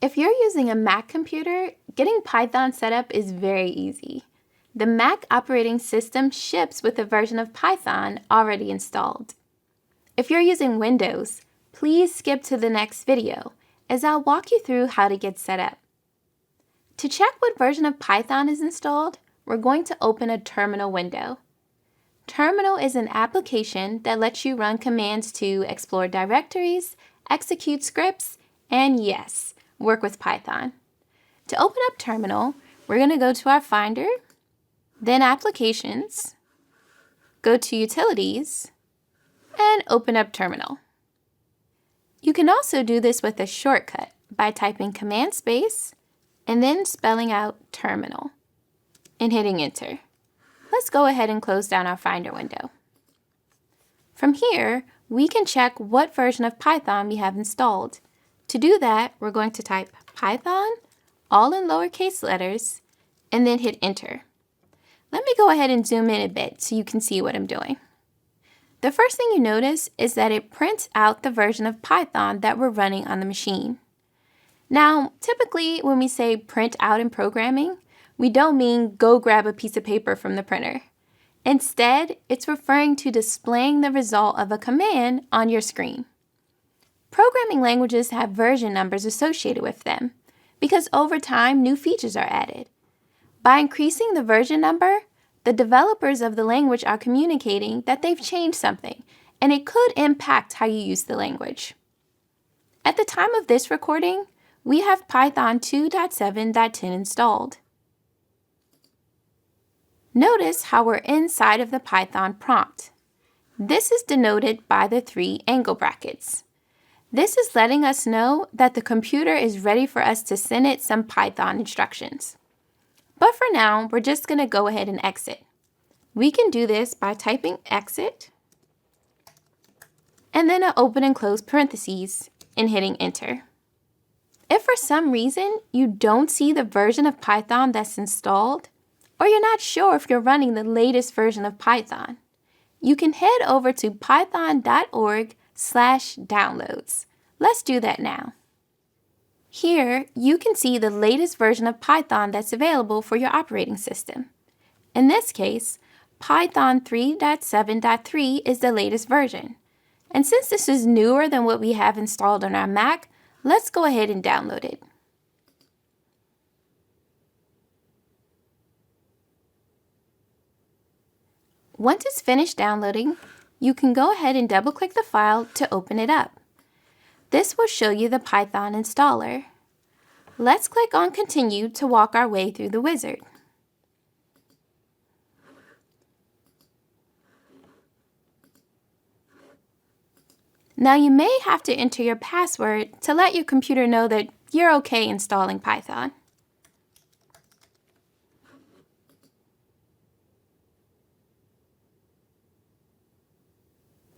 If you're using a Mac computer, getting Python set up is very easy. The Mac operating system ships with a version of Python already installed. If you're using Windows, please skip to the next video, as I'll walk you through how to get set up. To check what version of Python is installed, we're going to open a terminal window. Terminal is an application that lets you run commands to explore directories, execute scripts, and yes, work with Python. To open up Terminal, we're going to go to our Finder, then Applications, go to Utilities, and open up Terminal. You can also do this with a shortcut by typing Command Space and then spelling out Terminal and hitting Enter. Let's go ahead and close down our Finder window. From here, we can check what version of Python we have installed. To do that, we're going to type Python, all in lowercase letters, and then hit Enter. Let me go ahead and zoom in a bit so you can see what I'm doing. The first thing you notice is that it prints out the version of Python that we're running on the machine. Now, typically when we say print out in programming, we don't mean go grab a piece of paper from the printer. Instead, it's referring to displaying the result of a command on your screen. Programming languages have version numbers associated with them because over time new features are added. By increasing the version number, the developers of the language are communicating that they've changed something, and it could impact how you use the language. At the time of this recording, we have Python 2.7.10 installed. Notice how we're inside of the Python prompt. This is denoted by the 3 angle brackets. This is letting us know that the computer is ready for us to send it some Python instructions. But for now, we're just going to go ahead and exit. We can do this by typing exit and then an open and close parentheses and hitting Enter. If for some reason you don't see the version of Python that's installed, or you're not sure if you're running the latest version of Python, you can head over to python.org/downloads. Let's do that now. Here, you can see the latest version of Python that's available for your operating system. In this case, Python 3.7.3 is the latest version. And since this is newer than what we have installed on our Mac, let's go ahead and download it. Once it's finished downloading, you can go ahead and double-click the file to open it up. This will show you the Python installer. Let's click on Continue to walk our way through the wizard. Now you may have to enter your password to let your computer know that you're okay installing Python.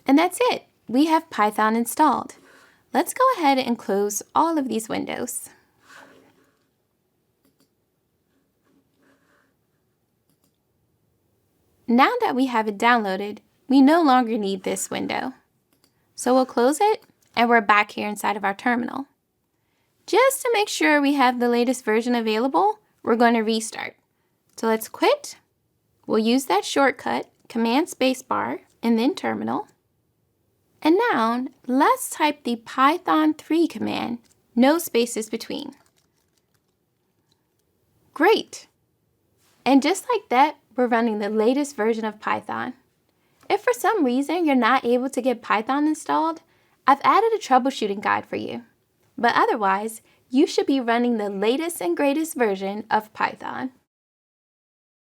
And that's it. We have Python installed. Let's go ahead and close all of these windows. Now that we have it downloaded, we no longer need this window. So we'll close it and we're back here inside of our terminal. Just to make sure we have the latest version available, we're going to restart. So let's quit. We'll use that shortcut, Command Spacebar, and then Terminal. And now, let's type the Python 3 command, no spaces between. Great! And just like that, we're running the latest version of Python. If for some reason you're not able to get Python installed, I've added a troubleshooting guide for you. But otherwise, you should be running the latest and greatest version of Python.